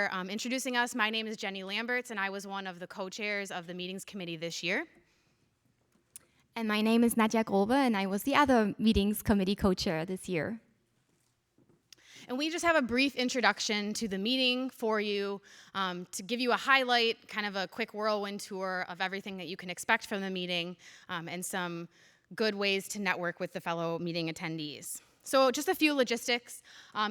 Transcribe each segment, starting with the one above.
for introducing us. My name is Jenny Lamberts, and I was one of the co-chairs of the meetings committee this year. And my name is Nadja Grobe, and I was the other meetings committee co-chair this year. And we just have a brief introduction to the meeting for you to give you a highlight, kind of a quick whirlwind tour of everything that you can expect from the meeting and some good ways to network with the fellow meeting attendees. So just a few logistics.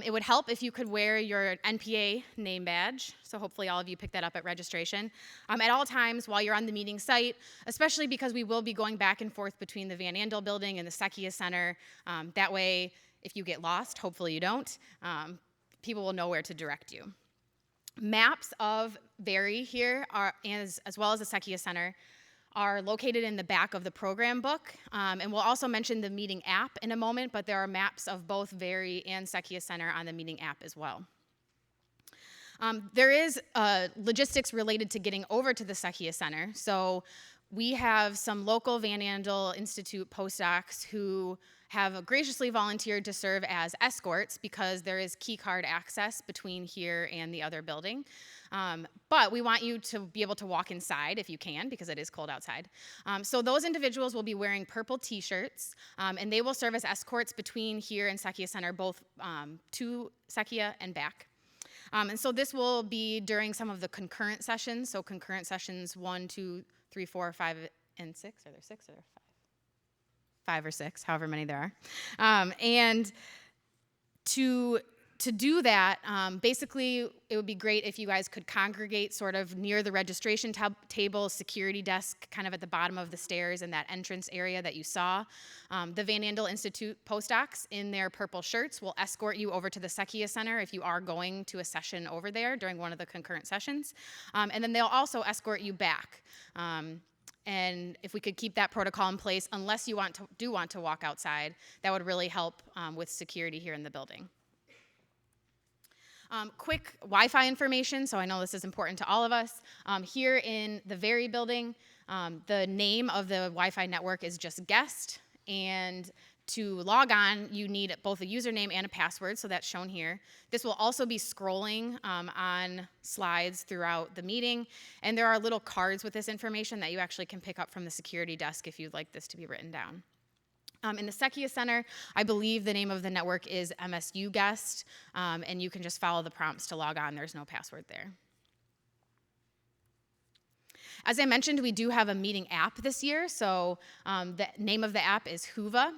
It would help if you could wear your NPA name badge. So hopefully all of you pick that up at registration. At all times while you're on the meeting site, especially because we will be going back and forth between the Van Andel building and the Seger Center. That way, if you get lost, hopefully you don't, people will know where to direct you. Maps of Very here, as well as the Seger Center, are located in the back of the program book. And we'll also mention the meeting app in a moment, but there are maps of both Very and Seger Center on the meeting app as well. There is logistics related to getting over to the Seger Center. So we have some local Van Andel Institute postdocs who have graciously volunteered to serve as escorts because there is key card access between here and the other building. But we want you to be able to walk inside if you can, because it is cold outside. So those individuals will be wearing purple t-shirts, and they will serve as escorts between here and Seger Center, both to Seger and back. And so this will be during some of the concurrent sessions, so concurrent sessions 1, 2, 3, 4, 5, and 6. Are there 6 or 5? 5 or 6, however many there are. And to do that, basically, it would be great if you guys could congregate sort of near the registration table, security desk, kind of at the bottom of the stairs in that entrance area that you saw. The Van Andel Institute postdocs in their purple shirts will escort you over to the Seger Center if you are going to a session over there during one of the concurrent sessions. And then they'll also escort you back. And if we could keep that protocol in place, unless you do want to walk outside, that would really help with security here in the building. Quick Wi-Fi information, so I know this is important to all of us. Here in the Very building, the name of the Wi-Fi network is just guest, and to log on, you need both a username and a password, so that's shown here. This will also be scrolling on slides throughout the meeting, and there are little cards with this information that you actually can pick up from the security desk if you'd like this to be written down. In the Seger Center, I believe the name of the network is MSU Guest, and you can just follow the prompts to log on. There's no password there. As I mentioned, we do have a meeting app this year, so the name of the app is Whova.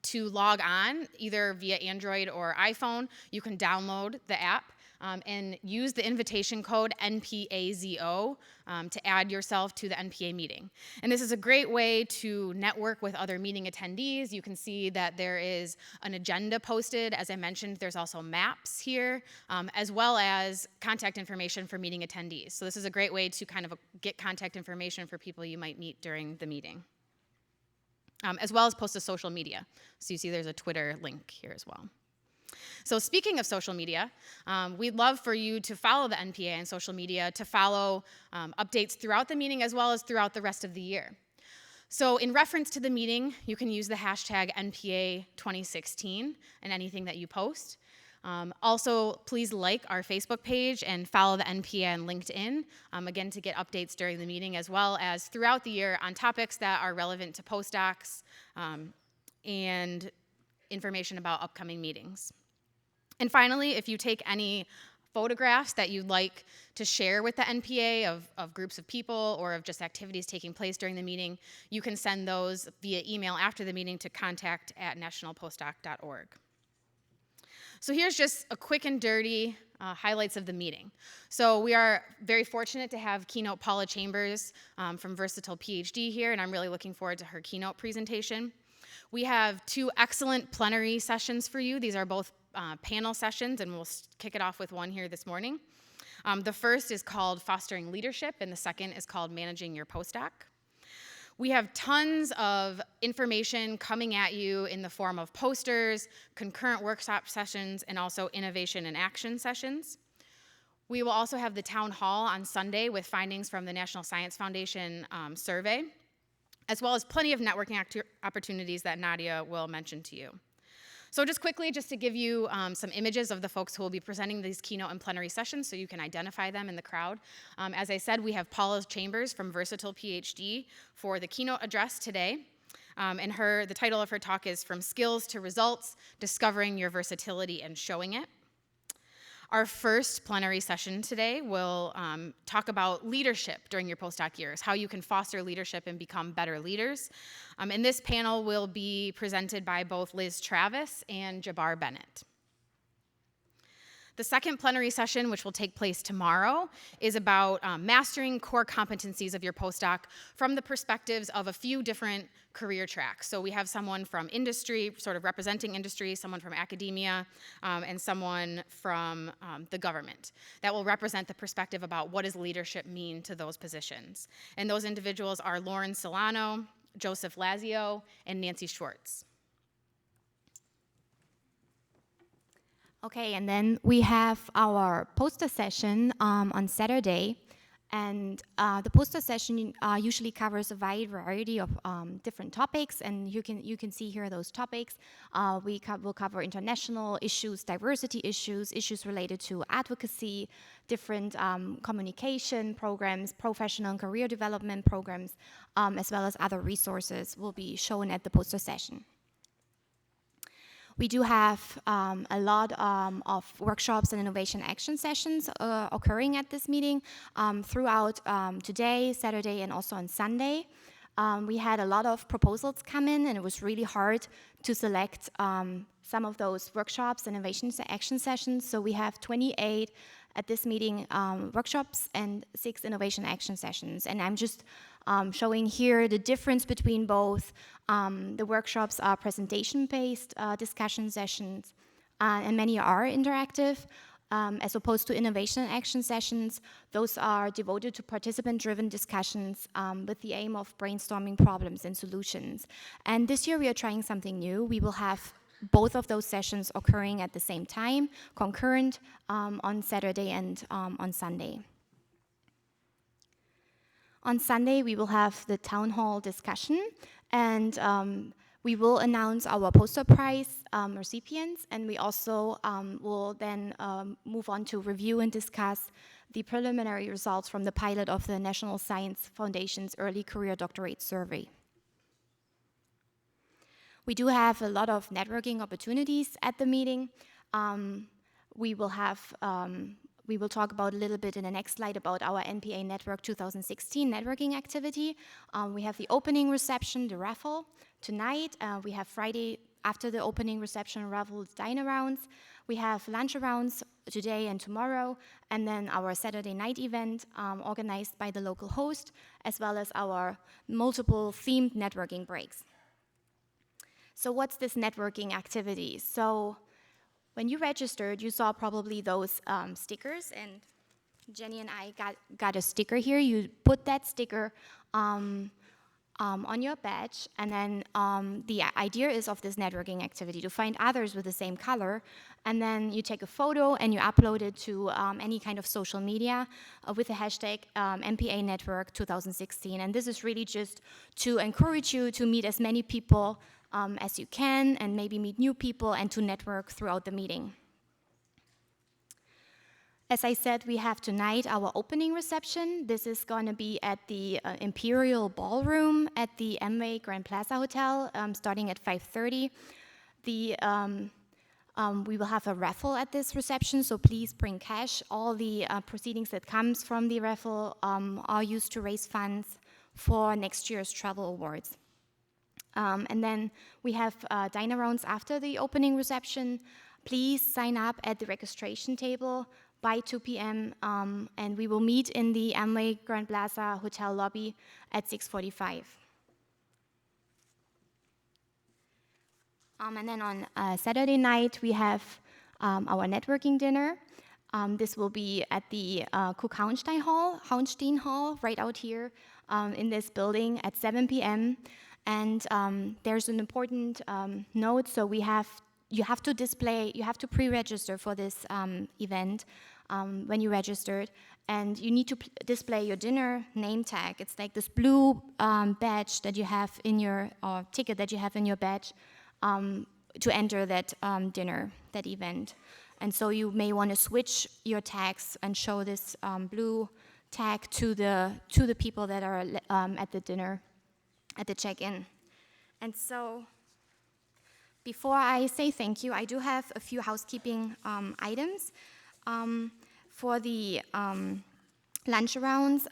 To log on, either via Android or iPhone, you can download the app and use the invitation code NPAZO to add yourself to the NPA meeting. And this is a great way to network with other meeting attendees. You can see that there is an agenda posted. As I mentioned, there's also maps here, as well as contact information for meeting attendees. So this is a great way to kind of get contact information for people you might meet during the meeting. As well as post to social media. So you see there's a Twitter link here as well. So speaking of social media, we'd love for you to follow the NPA on social media, to follow updates throughout the meeting as well as throughout the rest of the year. So in reference to the meeting, you can use the hashtag NPA2016 in anything that you post. Also, please like our Facebook page and follow the NPA on LinkedIn, again, to get updates during the meeting, as well as throughout the year on topics that are relevant to postdocs and information about upcoming meetings. And finally, if you take any photographs that you'd like to share with the NPA of groups of people or of just activities taking place during the meeting, you can send those via email after the meeting to contact@nationalpostdoc.org. So here's just a quick and dirty highlights of the meeting. So we are very fortunate to have Keynote Paula Chambers from Versatile Ph.D. here, and I'm really looking forward to her keynote presentation. We have 2 excellent plenary sessions for you. These are both panel sessions, and we'll kick it off with one here this morning. The first is called Fostering Leadership, and the second is called Managing Your Postdoc. We have tons of information coming at you in the form of posters, concurrent workshop sessions, and also innovation and action sessions. We will also have the town hall on Sunday with findings from the National Science Foundation survey, as well as plenty of networking opportunities that Nadja will mention to you. So just quickly, just to give you some images of the folks who will be presenting these keynote and plenary sessions so you can identify them in the crowd. As I said, we have Paula Chambers from Versatile Ph.D. for the keynote address today. And the title of her talk is From Skills to Results, Discovering Your Versatility and Showing It. Our first plenary session today will talk about leadership during your postdoc years, how you can foster leadership and become better leaders. And this panel will be presented by both Liz Travis and Jabbar Bennett. The second plenary session, which will take place tomorrow, is about mastering core competencies of your postdoc from the perspectives of a few different career tracks. So we have someone from industry, sort of representing industry, someone from academia, and someone from the government. That will represent the perspective about what does leadership mean to those positions. And those individuals are Lauren Solano, Joseph Lazio, and Nancy Schwartz. Okay, and then we have our poster session on Saturday, and the poster session usually covers a wide variety of different topics, and you can see here those topics. We'll cover international issues, diversity issues, issues related to advocacy, different communication programs, professional and career development programs, as well as other resources will be shown at the poster session. We do have a lot of workshops and innovation action sessions occurring at this meeting throughout today, Saturday, and also on Sunday. We had a lot of proposals come in, and it was really hard to select some of those workshops and innovation action sessions. So we have 28 at this meeting workshops and 6 innovation action sessions. And I'm just showing here the difference between both. The workshops are presentation-based discussion sessions, and many are interactive, as opposed to innovation action sessions. Those are devoted to participant-driven discussions with the aim of brainstorming problems and solutions. And this year we are trying something new. We will have both of those sessions occurring at the same time, concurrent on Saturday and on Sunday. On Sunday, we will have the town hall discussion, and we will announce our poster prize recipients, and we also will then move on to review and discuss the preliminary results from the pilot of the National Science Foundation's Early Career Doctorate Survey. We do have a lot of networking opportunities at the meeting. We will talk about a little bit in the next slide about our NPA Network 2016 networking activity. We have the opening reception, the raffle tonight. We have Friday after the opening reception raffle dine rounds. We have lunch rounds today and tomorrow, and then our Saturday night event organized by the local host, as well as our multiple themed networking breaks. So what's this networking activity? So when you registered, you saw probably those stickers, and Jenny and I got a sticker here. You put that sticker on your badge, and then the idea is of this networking activity to find others with the same color, and then you take a photo and you upload it to any kind of social media with the hashtag NPA Network 2016. And this is really just to encourage you to meet as many people as you can, and maybe meet new people and to network throughout the meeting. As I said, we have tonight our opening reception. This is going to be at the Imperial Ballroom at the Amway Grand Plaza Hotel, starting at 5:30. We will have a raffle at this reception, so please bring cash. All the proceedings that comes from the raffle are used to raise funds for next year's travel awards. And then we have dine rounds after the opening reception. Please sign up at the registration table by 2 p.m. And we will meet in the Amway Grand Plaza Hotel lobby at 6:45. And then on Saturday night, we have our networking dinner. This will be at the Cook-Hauenstein Hall, right out here in this building at 7 p.m. And there's an important note. So you have to pre-register for this event when you registered, and you need to display your dinner name tag. It's like this blue badge that you have in your, or ticket that you have in your badge enter that dinner, that event. And so you may want to switch your tags and show this blue tag to the people that are at the dinner, at the check-in. And so before I say thank you, I do have a few housekeeping items. For the lunch rounds,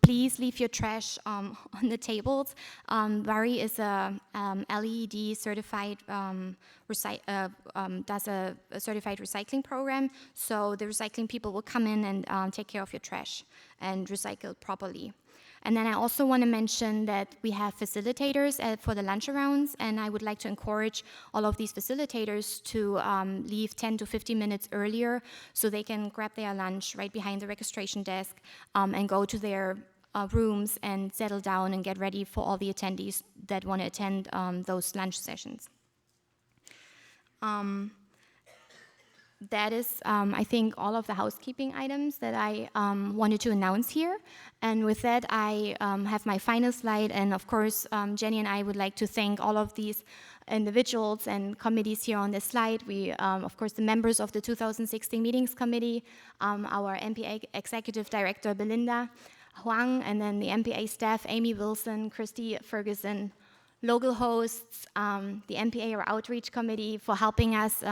please leave your trash on the tables. Vary is a LED certified, does a certified recycling program, so the recycling people will come in and take care of your trash and recycle it properly. And then I also want to mention that we have facilitators for the lunch rounds, and I would like to encourage all of these facilitators to leave 10 to 15 minutes earlier so they can grab their lunch right behind the registration desk and go to their rooms and settle down and get ready for all the attendees that want to attend those lunch sessions. That is, I think, all of the housekeeping items that I wanted to announce here. And with that, I have my final slide. And of course, Jenny and I would like to thank all of these individuals and committees here on this slide. We, of course, the members of the 2016 Meetings Committee, our NPA Executive Director, Belinda Huang, and then the NPA staff, Amy Wilson, Christy Ferguson, local hosts, the NPA or Outreach Committee for helping us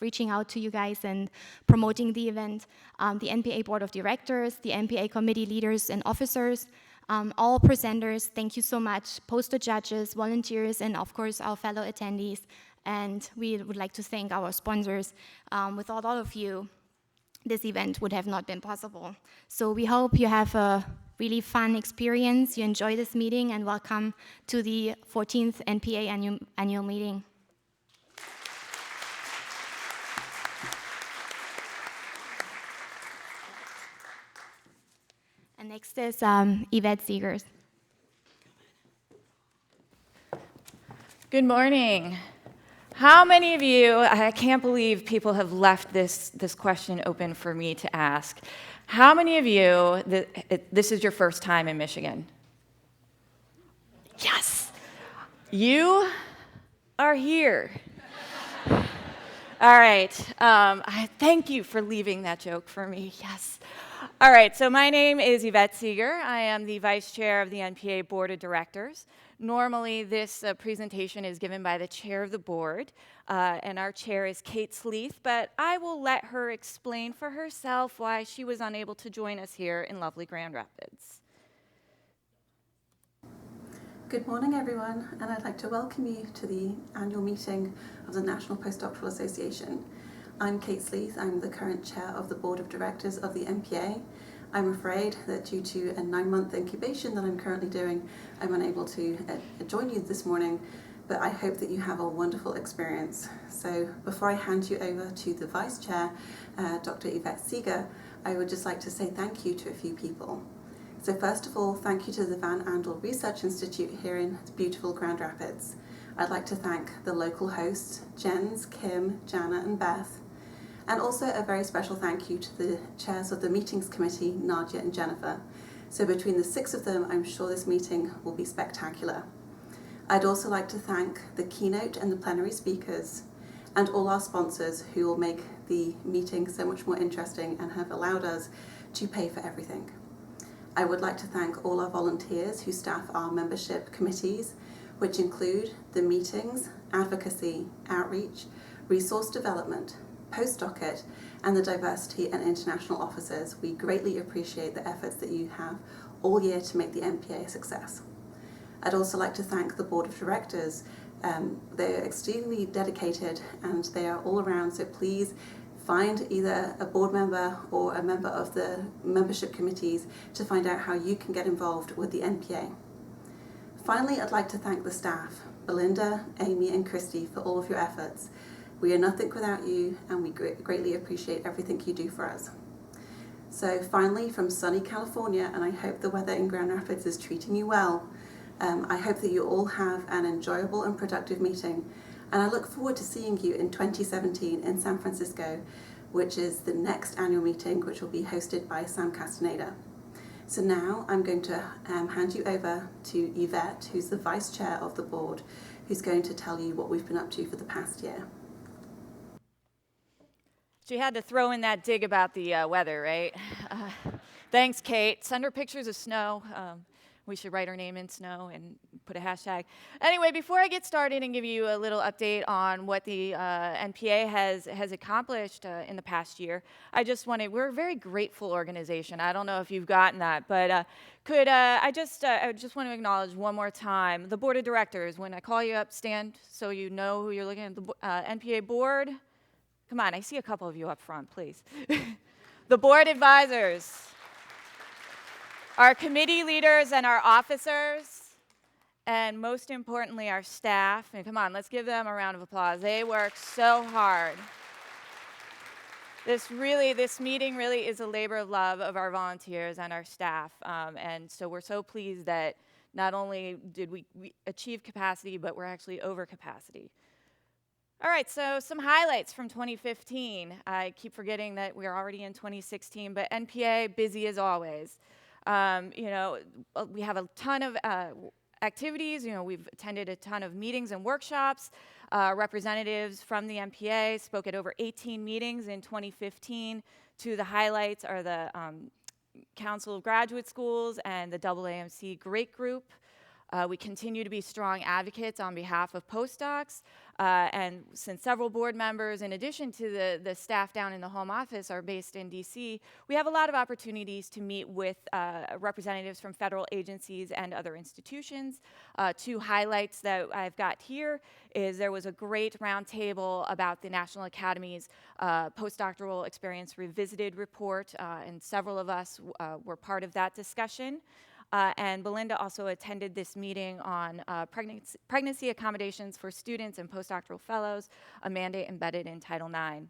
reaching out to you guys and promoting the event, the NPA Board of Directors, the NPA committee leaders and officers, all presenters, thank you so much, poster judges, volunteers, and of course our fellow attendees. And we would like to thank our sponsors. Without all of you, this event would have not been possible. So we hope you have a really fun experience, you enjoy this meeting, and welcome to the 14th NPA annual meeting. And next is Yvette Seger. Good morning. How many of you, I can't believe people have left this question open for me to ask. How many of you, this is your first time in Michigan? Yes. You are here. All right. I thank you for leaving that joke for me. Yes. All right. So my name is Yvette Seger. I am the Vice Chair of the NPA Board of Directors. Normally, this presentation is given by the Chair of the Board, and our Chair is Kate Sleeth, but I will let her explain for herself why she was unable to join us here in lovely Grand Rapids. Good morning, everyone, and I'd like to welcome you to the annual meeting of the National Postdoctoral Association. I'm Kate Sleeth. I'm the current Chair of the Board of Directors of the NPA. I'm afraid that due to a 9-month incubation that I'm currently doing, I'm unable to join you this morning, but I hope that you have a wonderful experience. So before I hand you over to the Vice Chair, Dr. Yvette Seger, I would just like to say thank you to a few people. So first of all, thank you to the Van Andel Research Institute here in beautiful Grand Rapids. I'd like to thank the local hosts, Jens, Kim, Jana, and Beth. And also a very special thank you to the chairs of the Meetings Committee, Nadja and Jennifer. So between the 6 of them, I'm sure this meeting will be spectacular. I'd also like to thank the Keynote and the Plenary speakers, and all our sponsors who will make the meeting so much more interesting and have allowed us to pay for everything. I would like to thank all our volunteers who staff our membership committees, which include the meetings, advocacy, outreach, resource development, Postdoc, and the diversity and international officers. We greatly appreciate the efforts that you have all year to make the NPA a success. I'd also like to thank the Board of Directors. They're extremely dedicated and they are all around, so please find either a board member or a member of the membership committees to find out how you can get involved with the NPA. Finally, I'd like to thank the staff, Belinda, Amy, and Christy, for all of your efforts. We are nothing without you, and we greatly appreciate everything you do for us. So finally, from sunny California, and I hope the weather in Grand Rapids is treating you well, I hope that you all have an enjoyable and productive meeting, and I look forward to seeing you in 2017 in San Francisco, which is the next annual meeting, which will be hosted by Sam Castaneda. So now I'm going to hand you over to Yvette, who's the Vice Chair of the Board, who's going to tell you what we've been up to for the past year. She had to throw in that dig about the weather, right? Thanks, Kate. Send her pictures of snow. We should write her name in snow and put a hashtag. Anyway, before I get started and give you a little update on what the NPA has accomplished in the past year, we're a very grateful organization. I don't know if you've gotten that, but I just want to acknowledge one more time the board of directors. When I call you up, stand so you know who you're looking at. The NPA board. Come on, I see a couple of you up front, please. The board advisors, our committee leaders and our officers, and most importantly, our staff. And come on, let's give them a round of applause. They work so hard. This meeting really is a labor of love of our volunteers and our staff. And so we're so pleased that not only did we achieve capacity, but we're actually over capacity. All right, so some highlights from 2015. I keep forgetting that we're already in 2016, but NPA, busy as always. We have a ton of activities. We've attended a ton of meetings and workshops. Representatives from the NPA spoke at over 18 meetings in 2015. Two of the highlights are the Council of Graduate Schools and the AAMC Great Group. We continue to be strong advocates on behalf of postdocs, and since several board members, in addition to the staff down in the home office, are based in DC, we have a lot of opportunities to meet with representatives from federal agencies and other institutions. Two highlights that I've got here is there was a great roundtable about the National Academy's Postdoctoral Experience Revisited report, and several of us were part of that discussion. And Belinda also attended this meeting on pregnancy accommodations for students and postdoctoral fellows, a mandate embedded in Title IX.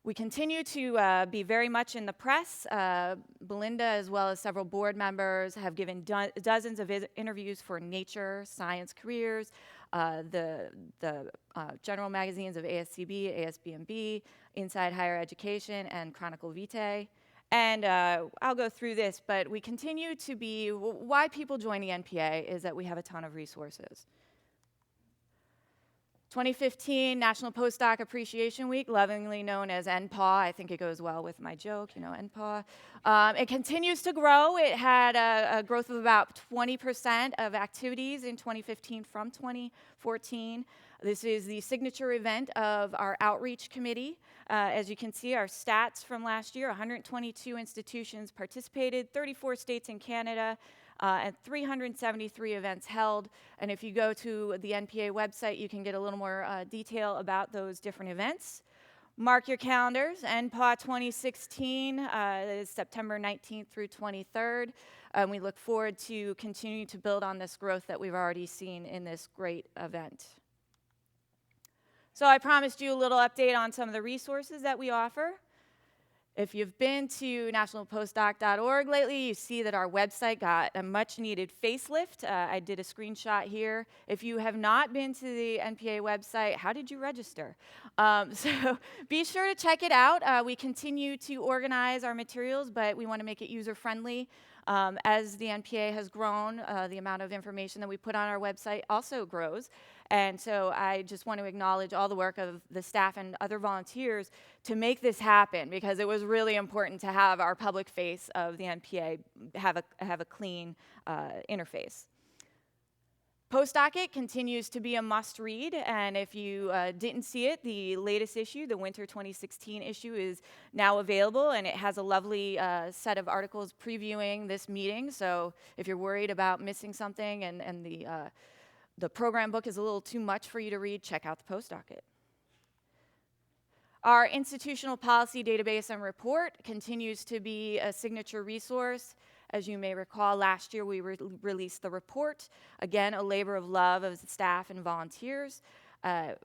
We continue to be very much in the press. Belinda, as well as several board members, have given dozens of interviews for Nature, Science Careers, the general magazines of ASCB, ASBMB, Inside Higher Education, and Chronicle Vitae. And I'll go through this, but we continue to be, why people join the NPA is that we have a ton of resources. 2015 National Postdoc Appreciation Week, lovingly known as NPA. I think it goes well with my joke, NPA. It continues to grow. It had a growth of about 20% of activities in 2015 from 2014. This is the signature event of our outreach committee. As you can see, our stats from last year, 122 institutions participated, 34 states and Canada, and 373 events held. And if you go to the NPA website, you can get a little more detail about those different events. Mark your calendars. NPA 2016 is September 19th through 23rd. And we look forward to continuing to build on this growth that we've already seen in this great event. So I promised you a little update on some of the resources that we offer. If you've been to nationalpostdoc.org lately, you see that our website got a much-needed facelift. I did a screenshot here. If you have not been to the NPA website, how did you register? So be sure to check it out. We continue to organize our materials, but we want to make it user-friendly. As the NPA has grown, the amount of information that we put on our website also grows. And so I just want to acknowledge all the work of the staff and other volunteers to make this happen, because it was really important to have our public face of the NPA have a clean interface. Postdocket continues to be a must-read, and if you didn't see it, the latest issue, the Winter 2016 issue, is now available, and it has a lovely set of articles previewing this meeting. So if you're worried about missing something and the program book is a little too much for you to read, check out the Postdocket. Our institutional policy database and report continues to be a signature resource. As you may recall, last year we released the report. Again, a labor of love of the staff and volunteers,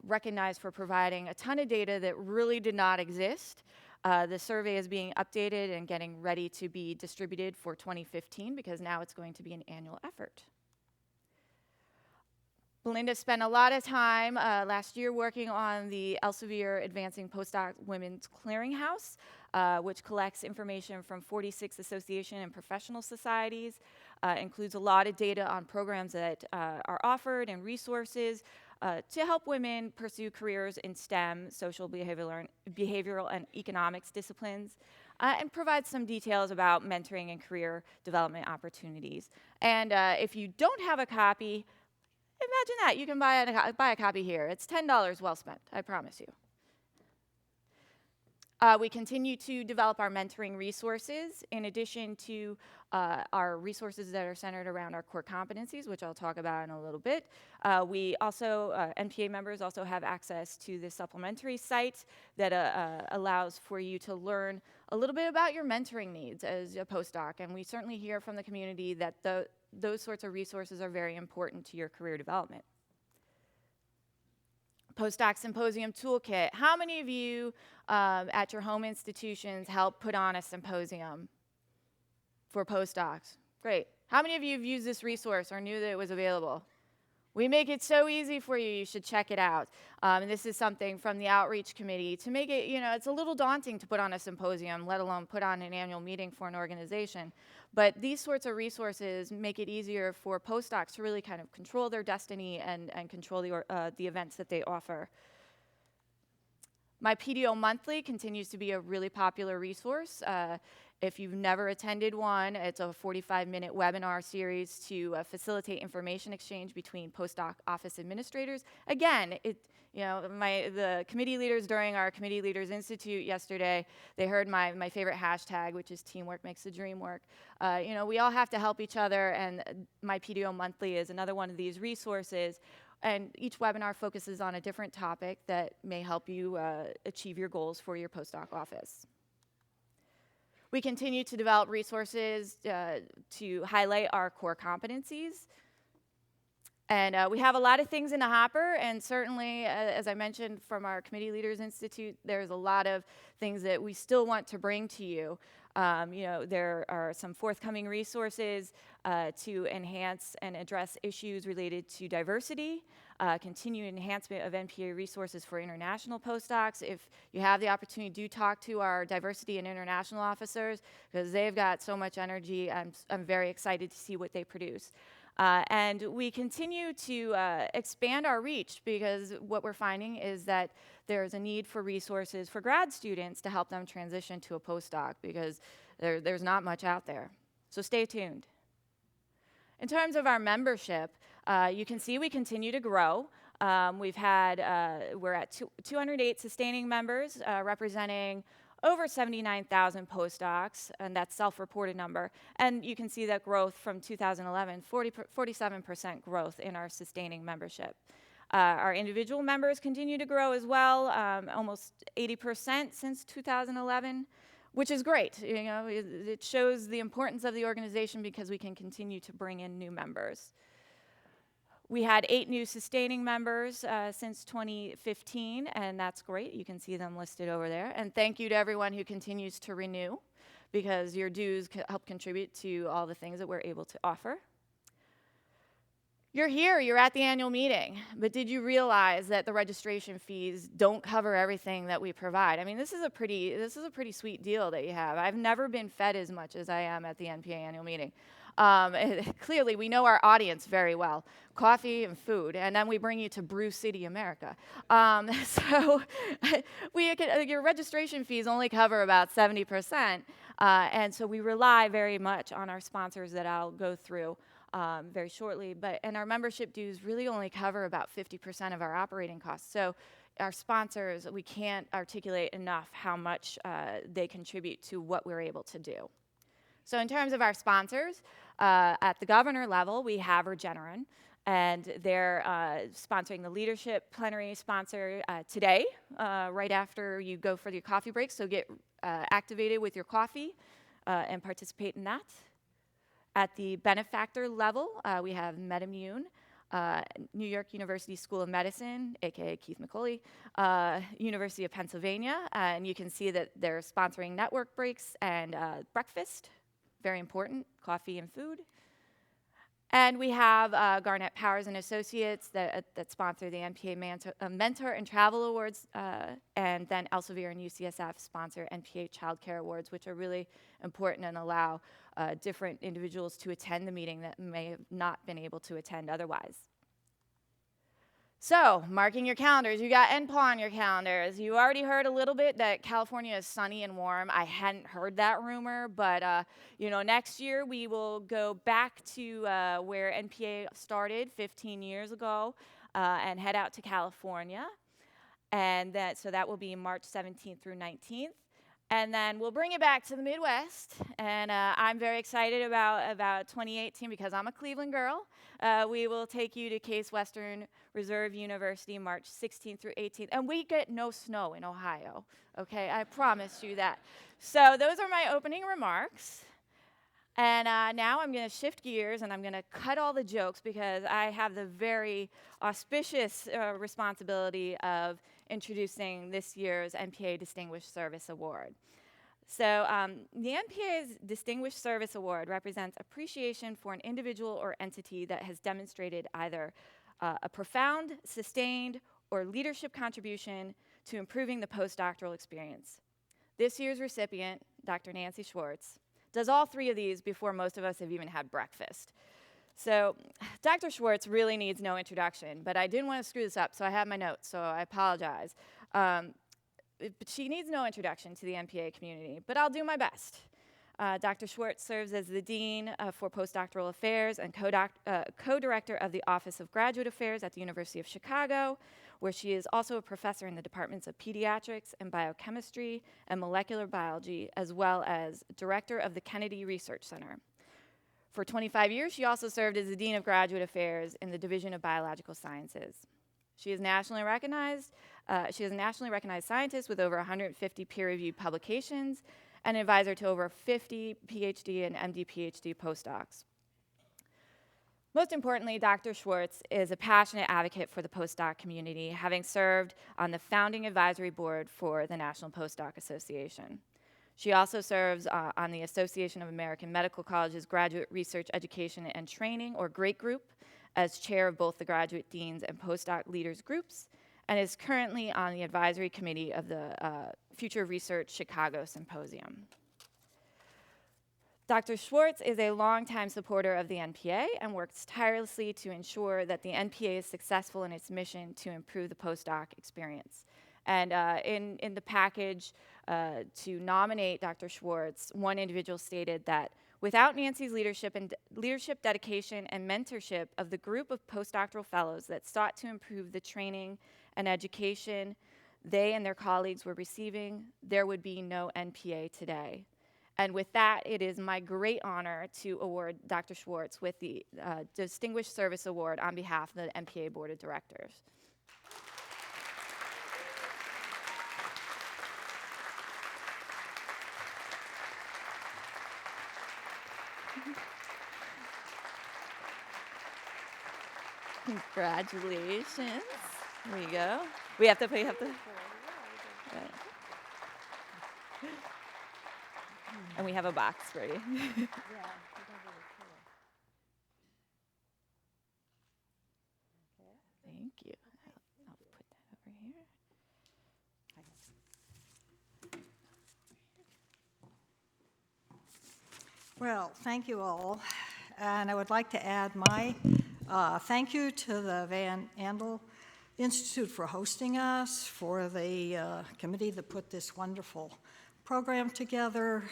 recognized for providing a ton of data that really did not exist. The survey is being updated and getting ready to be distributed for 2015, because now it's going to be an annual effort. Belinda spent a lot of time last year working on the Elsevier Advancing Postdoc Women's Clearinghouse, which collects information from 46 association and professional societies. includes a lot of data on programs that are offered and resources to help women pursue careers in STEM, social, behavioral, and economics disciplines, and provides some details about mentoring and career development opportunities. And if you don't have a copy, imagine that. You can buy a copy here. It's $10 well spent, I promise you. We continue to develop our mentoring resources in addition to our resources that are centered around our core competencies, which I'll talk about in a little bit. We also, NPA members also have access to this supplementary site that allows for you to learn a little bit about your mentoring needs as a postdoc. And we certainly hear from the community that those sorts of resources are very important to your career development. Postdoc Symposium Toolkit. How many of you at your home institutions help put on a symposium for postdocs? Great. How many of you have used this resource or knew that it was available? We make it so easy for you, you should check it out. And this is something from the outreach committee to make it, it's a little daunting to put on a symposium, let alone put on an annual meeting for an organization. But these sorts of resources make it easier for postdocs to really kind of control their destiny and control the events that they offer. My PDO Monthly continues to be a really popular resource. If you've never attended one, it's a 45-minute webinar series to facilitate information exchange between postdoc office administrators. Again, the committee leaders during our Committee Leaders Institute yesterday, they heard my favorite hashtag, which is teamwork makes the dream work. We all have to help each other, and my PDO Monthly is another one of these resources. And each webinar focuses on a different topic that may help you achieve your goals for your postdoc office. We continue to develop resources to highlight our core competencies. And we have a lot of things in the hopper, and certainly, as I mentioned from our Committee Leaders Institute, there's a lot of things that we still want to bring to you. There are some forthcoming resources to enhance and address issues related to diversity, continued enhancement of NPA resources for international postdocs. If you have the opportunity, do talk to our diversity and international officers, because they've got so much energy. I'm very excited to see what they produce. And we continue to expand our reach, because what we're finding is that there's a need for resources for grad students to help them transition to a postdoc, because there's not much out there. So stay tuned. In terms of our membership, you can see we continue to grow. We're at 208 sustaining members, representing over 79,000 postdocs, and that's self-reported number. And you can see that growth from 2011, 47% growth in our sustaining membership. Our individual members continue to grow as well, almost 80% since 2011, which is great. It shows the importance of the organization, because we can continue to bring in new members. We had 8 new sustaining members since 2015, and that's great. You can see them listed over there. And thank you to everyone who continues to renew, because your dues help contribute to all the things that we're able to offer. You're here, you're at the annual meeting, but did you realize that the registration fees don't cover everything that we provide? I mean, this is a pretty sweet deal that you have. I've never been fed as much as I am at the NPA annual meeting. Clearly, we know our audience very well. Coffee and food, and then we bring you to Brew City, America. So your registration fees only cover about 70%, and so we rely very much on our sponsors that I'll go through very shortly. And our membership dues really only cover about 50% of our operating costs. So our sponsors, we can't articulate enough how much they contribute to what we're able to do. So in terms of our sponsors, at the governor level, we have Regeneron, and they're sponsoring the leadership plenary sponsor today, right after you go for your coffee break. So get activated with your coffee and participate in that. At the benefactor level, we have MedImmune, New York University School of Medicine, aka Keith McCauley, University of Pennsylvania, and you can see that they're sponsoring network breaks and breakfast, very important, coffee and food. And we have Garnett Powers and Associates that sponsor the NPA Mentor and Travel Awards, and then Elsevier and UCSF sponsor NPA Child Care Awards, which are really important and allow different individuals to attend the meeting that may have not been able to attend otherwise. So, marking your calendars, you got NPA on your calendars. You already heard a little bit that California is sunny and warm. I hadn't heard that rumor, but you know, next year we will go back to where NPA started 15 years ago and head out to California. And so that will be March 17th through 19th. And then we'll bring it back to the Midwest. And I'm very excited about 2018 because I'm a Cleveland girl. We will take you to Case Western Reserve University March 16th through 18th. And we get no snow in Ohio, okay? I promise you that. So those are my opening remarks. And now I'm going to shift gears and I'm going to cut all the jokes because I have the very auspicious responsibility of introducing this year's NPA Distinguished Service Award. So the NPA's Distinguished Service Award represents appreciation for an individual or entity that has demonstrated either a profound, sustained, or leadership contribution to improving the postdoctoral experience. This year's recipient, Dr. Nancy Schwartz, does all three of these before most of us have even had breakfast. So Dr. Schwartz really needs no introduction, but I didn't want to screw this up, so I have my notes, so I apologize. But she needs no introduction to the NPA community, but I'll do my best. Dr. Schwartz serves as the Dean for Postdoctoral Affairs and Co-Director of the Office of Graduate Affairs at the University of Chicago, where she is also a professor in the departments of pediatrics and biochemistry and molecular biology, as well as director of the Kennedy Research Center. For 25 years, she also served as the Dean of Graduate Affairs in the Division of Biological Sciences. She is nationally recognized. She is a nationally recognized scientist with over 150 peer-reviewed publications and an advisor to over 50 Ph.D. and MD Ph.D. postdocs. Most importantly, Dr. Schwartz is a passionate advocate for the postdoc community, having served on the founding advisory board for the National Postdoc Association. She also serves on the Association of American Medical Colleges Graduate Research Education and Training, or GREAT Group, as chair of both the graduate deans and postdoc leaders groups, and is currently on the advisory committee of the Future Research Chicago Symposium. Dr. Schwartz is a longtime supporter of the NPA and works tirelessly to ensure that the NPA is successful in its mission to improve the postdoc experience. And in the package to nominate Dr. Schwartz, one individual stated that without Nancy's leadership, dedication, and mentorship of the group of postdoctoral fellows that sought to improve the training and education they and their colleagues were receiving, there would be no NPA today. And with that, it is my great honor to award Dr. Schwartz with the Distinguished Service Award on behalf of the NPA Board of Directors. Congratulations. There you go. We have to. And we have a box ready. Thank you. I'll put that over here. Well, thank you all. And I would like to add my thank you to the Van Andel Institute for hosting us, for the committee that put this wonderful program together,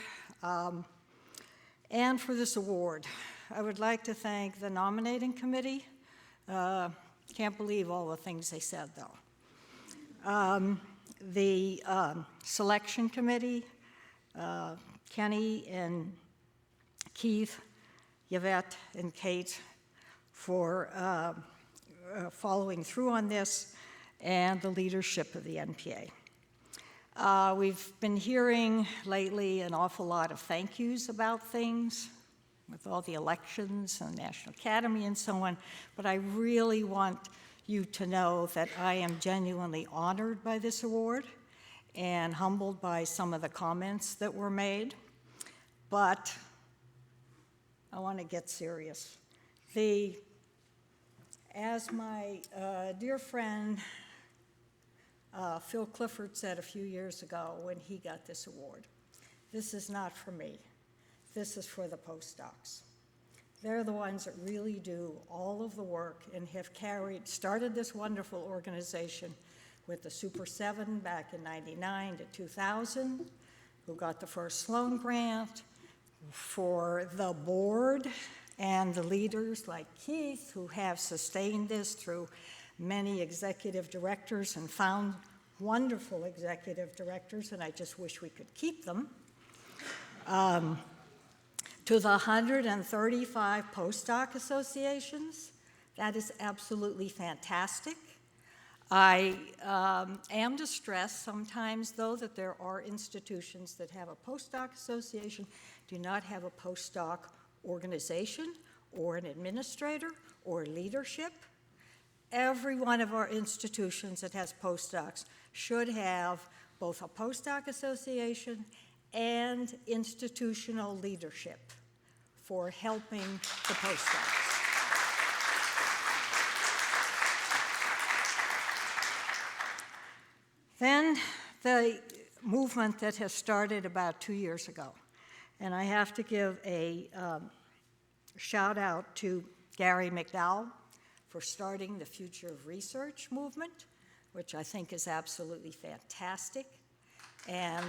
and for this award. I would like to thank the nominating committee. Can't believe all the things they said, though. The selection committee, Kenny and Keith, Yvette, and Kate for following through on this, and the leadership of the NPA. We've been hearing lately an awful lot of thank yous about things with all the elections and the National Academy and so on, but I really want you to know that I am genuinely honored by this award and humbled by some of the comments that were made, but I want to get serious. As my dear friend Phil Clifford said a few years ago when he got this award, this is not for me. This is for the postdocs. They're the ones that really do all of the work and have started this wonderful organization with the Super 7 back in 99 to 2000, who got the first Sloan grant, for the board and the leaders like Keith, who have sustained this through many executive directors and found wonderful executive directors, and I just wish we could keep them. To the 135 postdoc associations, that is absolutely fantastic. I am distressed sometimes, though, that there are institutions that have a postdoc association, do not have a postdoc organization or an administrator or leadership. Every one of our institutions that has postdocs should have both a postdoc association and institutional leadership for helping the postdocs. Then the movement that has started about 2 years ago, and I have to give a shout out to Gary McDowell for starting the Future of Research movement, which I think is absolutely fantastic. And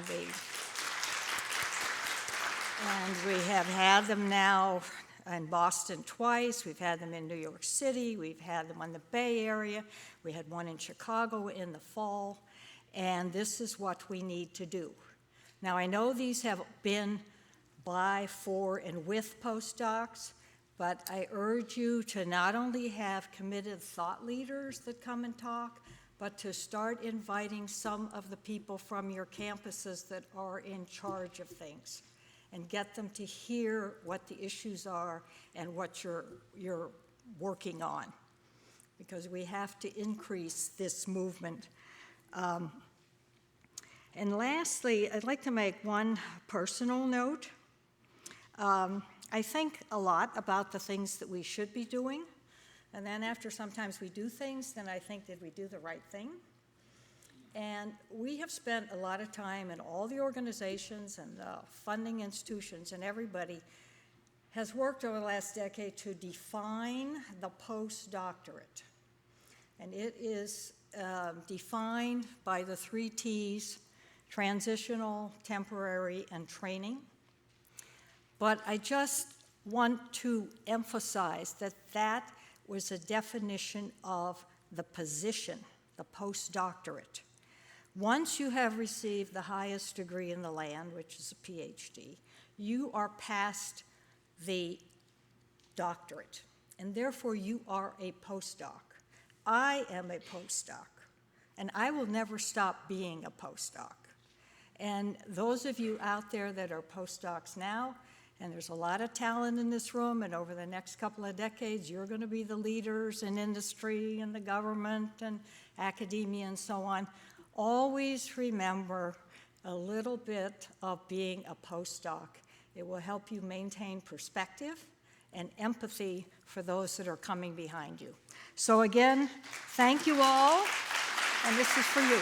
we have had them now in Boston twice. We've had them in New York City. We've had them in the Bay Area. We had one in Chicago in the fall. And this is what we need to do. Now, I know these have been by, for, and with postdocs, but I urge you to not only have committed thought leaders that come and talk, but to start inviting some of the people from your campuses that are in charge of things and get them to hear what the issues are and what you're working on, because we have to increase this movement. And lastly, I'd like to make one personal note. I think a lot about the things that we should be doing, and then after sometimes we do things, then I think, did we do the right thing? And we have spent a lot of time in all the organizations and the funding institutions, and everybody has worked over the last decade to define the postdoctorate. And it is defined by the 3 T's: transitional, temporary, and training. But I just want to emphasize that that was a definition of the position, the postdoctorate. Once you have received the highest degree in the land, which is a Ph.D., you are past the doctorate, and therefore you are a postdoc. I am a postdoc, and I will never stop being a postdoc. And those of you out there that are postdocs now, and there's a lot of talent in this room, and over the next couple of decades, you're going to be the leaders in industry and the government and academia and so on. Always remember a little bit of being a postdoc. It will help you maintain perspective and empathy for those that are coming behind you. So again, thank you all, and this is for you.